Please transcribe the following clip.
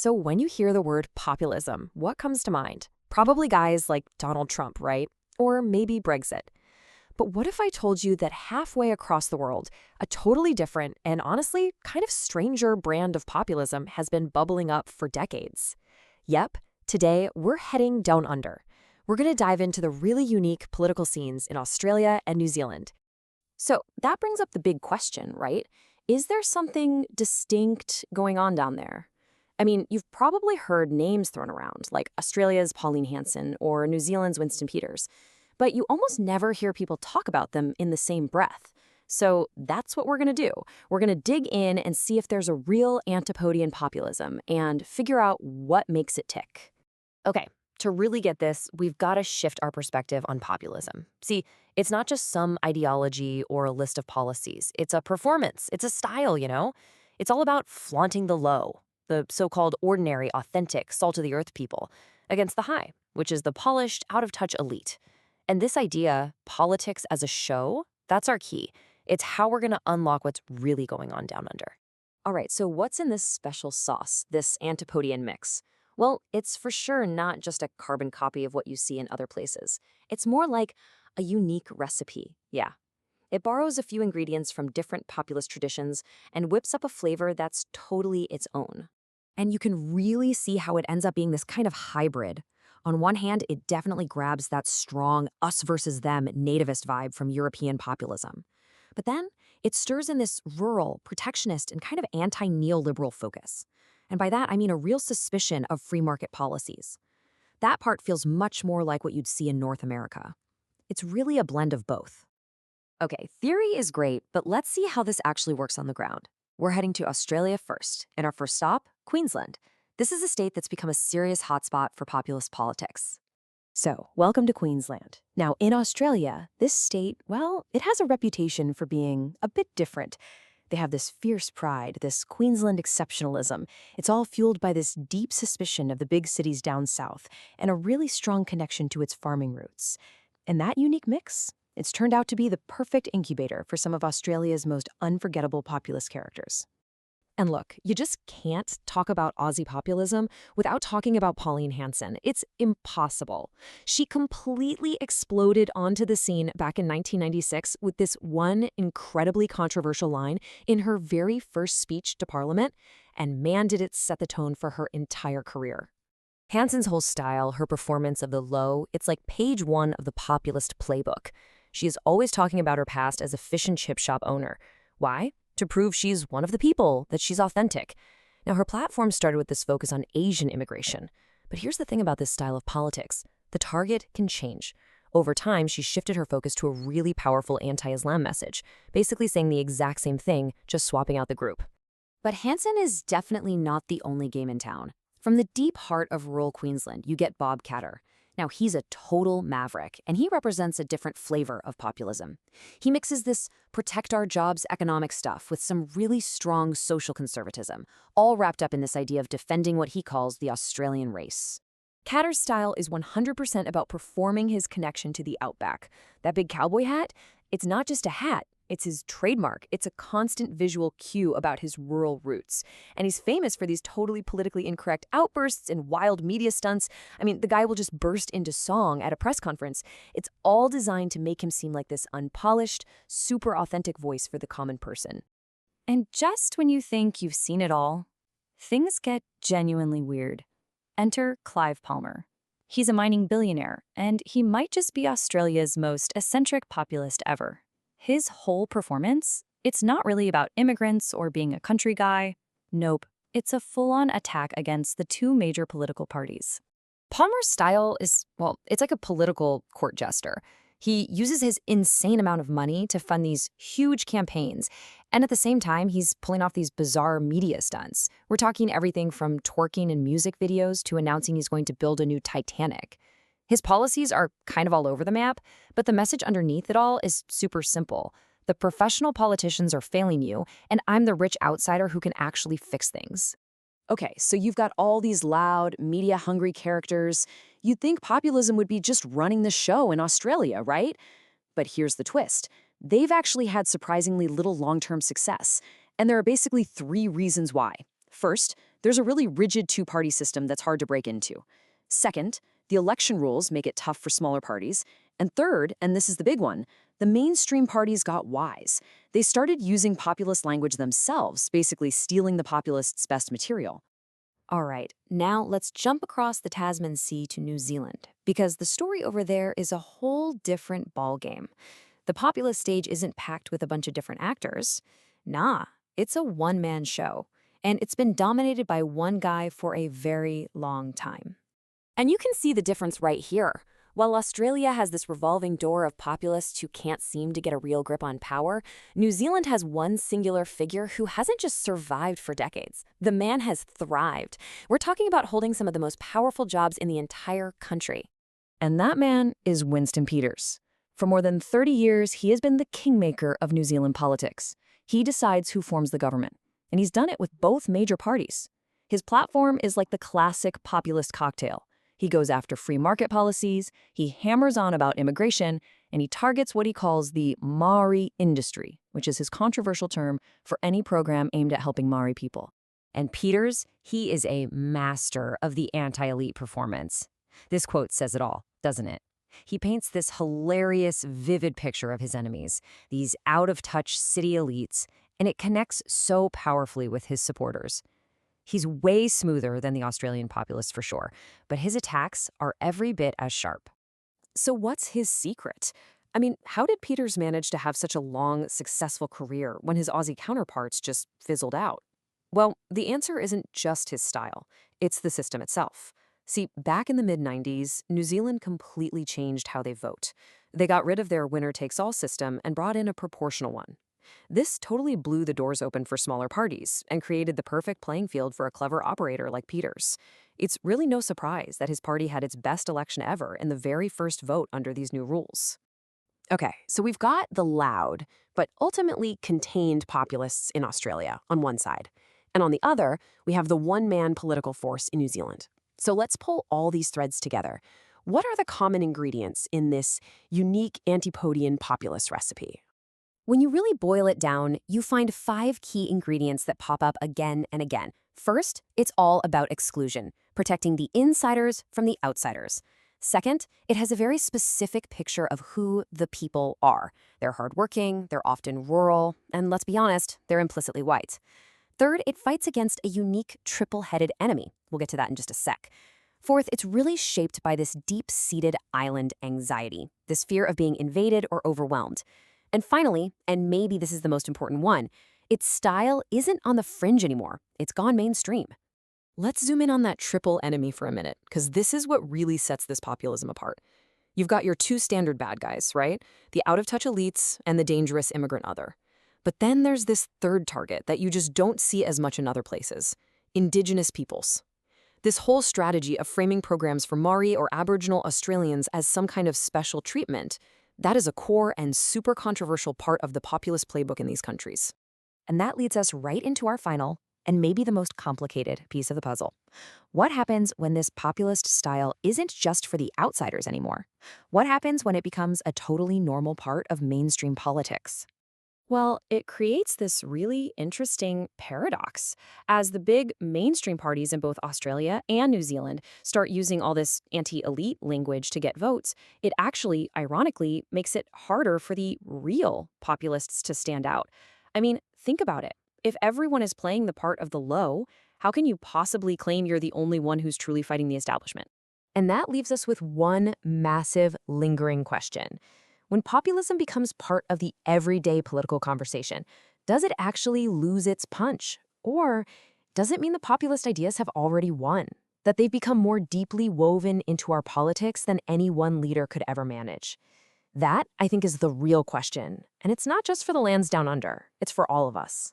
So when you hear the word populism, what comes to mind? Probably guys like Donald Trump, right? Or maybe Brexit. But what if I told you that halfway across the world, a totally different and honestly kind of stranger brand of populism has been bubbling up for decades? Yep, today we're heading down under. We're going to dive into the really unique political scenes in Australia and New Zealand. So that brings up the big question, right? Is there something distinct going on down there? I mean, you've probably heard names thrown around, like Australia's Pauline Hanson or New Zealand's Winston Peters, but you almost never hear people talk about them in the same breath. So that's what we're going to do. We're going to dig in and see if there's a real antipodean populism and figure out what makes it tick. Okay, to really get this, we've got to shift our perspective on populism. See, it's not just some ideology or a list of policies. It's a performance. It's a style. It's all about flaunting the low, the so-called ordinary, authentic, salt-of-the-earth people, against the high, which is the polished, out-of-touch elite. And this idea, politics as a show, that's our key. It's how we're going to unlock what's really going on down under. All right, so what's in this special sauce, this antipodean mix? Well, it's for sure not just a carbon copy of what you see in other places. It's more like a unique recipe, yeah. It borrows a few ingredients from different populist traditions and whips up a flavor that's totally its own. And you can really see how it ends up being this kind of hybrid. On one hand, it definitely grabs that strong us versus them nativist vibe from European populism. But then it stirs in this rural, protectionist, and kind of anti-neoliberal focus. And by that, I mean a real suspicion of free market policies. That part feels much more like what you'd see in North America. It's really a blend of both. Okay, theory is great, but let's see how this actually works on the ground. We're heading to Australia first, and our first stop, Queensland. This is a state that's become a serious hotspot for populist politics. So, welcome to Queensland. Now, in Australia, this state, well, it has a reputation for being a bit different. They have this fierce pride, this Queensland exceptionalism. It's all fueled by this deep suspicion of the big cities down south and a really strong connection to its farming roots. And that unique mix, it's turned out to be the perfect incubator for some of Australia's most unforgettable populist characters. And look, you just can't talk about Aussie populism without talking about Pauline Hanson. It's impossible. She completely exploded onto the scene back in 1996 with this one incredibly controversial line in her very first speech to Parliament, and man, did it set the tone for her entire career. Hanson's whole style, her performance of the low, it's like page one of the populist playbook. She is always talking about her past as a fish and chip shop owner. Why? To prove she's one of the people, that she's authentic. Now, her platform started with this focus on Asian immigration. But here's the thing about this style of politics. The target can change. Over time, she shifted her focus to a really powerful anti-Islam message, basically saying the exact same thing, just swapping out the group. But Hanson is definitely not the only game in town. From the deep heart of rural Queensland, you get Bob Katter. Now, he's a total maverick, and he represents a different flavor of populism. He mixes this protect our jobs economic stuff with some really strong social conservatism, all wrapped up in this idea of defending what he calls the Australian race. Katter's style is 100% about performing his connection to the outback. That big cowboy hat, it's not just a hat. It's his trademark. It's a constant visual cue about his rural roots. And he's famous for these totally politically incorrect outbursts and wild media stunts. I mean, the guy will just burst into song at a press conference. It's all designed to make him seem like this unpolished, super authentic voice for the common person. And just when you think you've seen it all, things get genuinely weird. Enter Clive Palmer. He's a mining billionaire, and he might just be Australia's most eccentric populist ever. His whole performance, it's not really about immigrants or being a country guy. Nope, it's a full-on attack against the two major political parties. Palmer's style is, well, it's like a political court jester. He uses his insane amount of money to fund these huge campaigns, and at the same time, he's pulling off these bizarre media stunts. We're talking everything from twerking in music videos to announcing he's going to build a new Titanic. His policies are kind of all over the map, but the message underneath it all is super simple. The professional politicians are failing you, and I'm the rich outsider who can actually fix things. Okay, so you've got all these loud, media-hungry characters. You'd think populism would be just running the show in Australia, right? But here's the twist. They've actually had surprisingly little long-term success, and there are basically three reasons why. First, There's a really rigid two-party system that's hard to break into. Second, the election rules make it tough for smaller parties. And third, and this is the big one, the mainstream parties got wise. They started using populist language themselves, basically stealing the populists' best material. All right, now let's jump across the Tasman Sea to New Zealand, because the story over there is a whole different ballgame. The populist stage isn't packed with a bunch of different actors. Nah, it's a one-man show, and it's been dominated by one guy for a very long time. And you can see the difference right here. While Australia has this revolving door of populists who can't seem to get a real grip on power, New Zealand has one singular figure who hasn't just survived for decades. The man has thrived. We're talking about holding some of the most powerful jobs in the entire country. And that man is Winston Peters. For more than 30 years, he has been the kingmaker of New Zealand politics. He decides who forms the government, and he's done it with both major parties. His platform is like the classic populist cocktail. He goes after free market policies, he hammers on about immigration, and he targets what he calls the Maori industry, which is his controversial term for any program aimed at helping Maori people. And Peters, he is a master of the anti-elite performance. This quote says it all, doesn't it? He paints this hilarious, vivid picture of his enemies, these out-of-touch city elites, and it connects so powerfully with his supporters. He's way smoother than the Australian populists for sure, but his attacks are every bit as sharp. So what's his secret? I mean, how did Peters manage to have such a long, successful career when his Aussie counterparts just fizzled out? Well, the answer isn't just his style, it's the system itself. See, back in the mid-90s, New Zealand completely changed how they vote. They got rid of their winner-takes-all system and brought in a proportional one. This totally blew the doors open for smaller parties and created the perfect playing field for a clever operator like Peters. It's really no surprise that his party had its best election ever in the very first vote under these new rules. Okay, so we've got the loud, but ultimately contained populists in Australia on one side. And on the other, we have the one-man political force in New Zealand. So let's pull all these threads together. What are the common ingredients in this unique antipodian populist recipe? When you really boil it down, you find 5 key ingredients that pop up again and again. First, it's all about exclusion, protecting the insiders from the outsiders. Second, it has a very specific picture of who the people are. They're hardworking, they're often rural, and let's be honest, they're implicitly white. Third, it fights against a unique triple-headed enemy. We'll get to that in just a sec. Fourth, it's really shaped by this deep-seated island anxiety, this fear of being invaded or overwhelmed. And finally, and maybe this is the most important one, its style isn't on the fringe anymore. It's gone mainstream. Let's zoom in on that triple enemy for a minute, because this is what really sets this populism apart. You've got your 2 standard bad guys, right? The out-of-touch elites and the dangerous immigrant other. But then there's this third target that you just don't see as much in other places: Indigenous peoples. This whole strategy of framing programs for Maori or Aboriginal Australians as some kind of special treatment, that is a core and super controversial part of the populist playbook in these countries. And that leads us right into our final, and maybe the most complicated piece of the puzzle. What happens when this populist style isn't just for the outsiders anymore? What happens when it becomes a totally normal part of mainstream politics? Well, it creates this really interesting paradox. As the big mainstream parties in both Australia and New Zealand start using all this anti-elite language to get votes, it actually, ironically, makes it harder for the real populists to stand out. I mean, think about it. If everyone is playing the part of the low, how can you possibly claim you're the only one who's truly fighting the establishment? And that leaves us with one massive, lingering question. When populism becomes part of the everyday political conversation, does it actually lose its punch? Or does it mean the populist ideas have already won? That they've become more deeply woven into our politics than any one leader could ever manage? That, I think, is the real question. And it's not just for the lands down under. It's for all of us.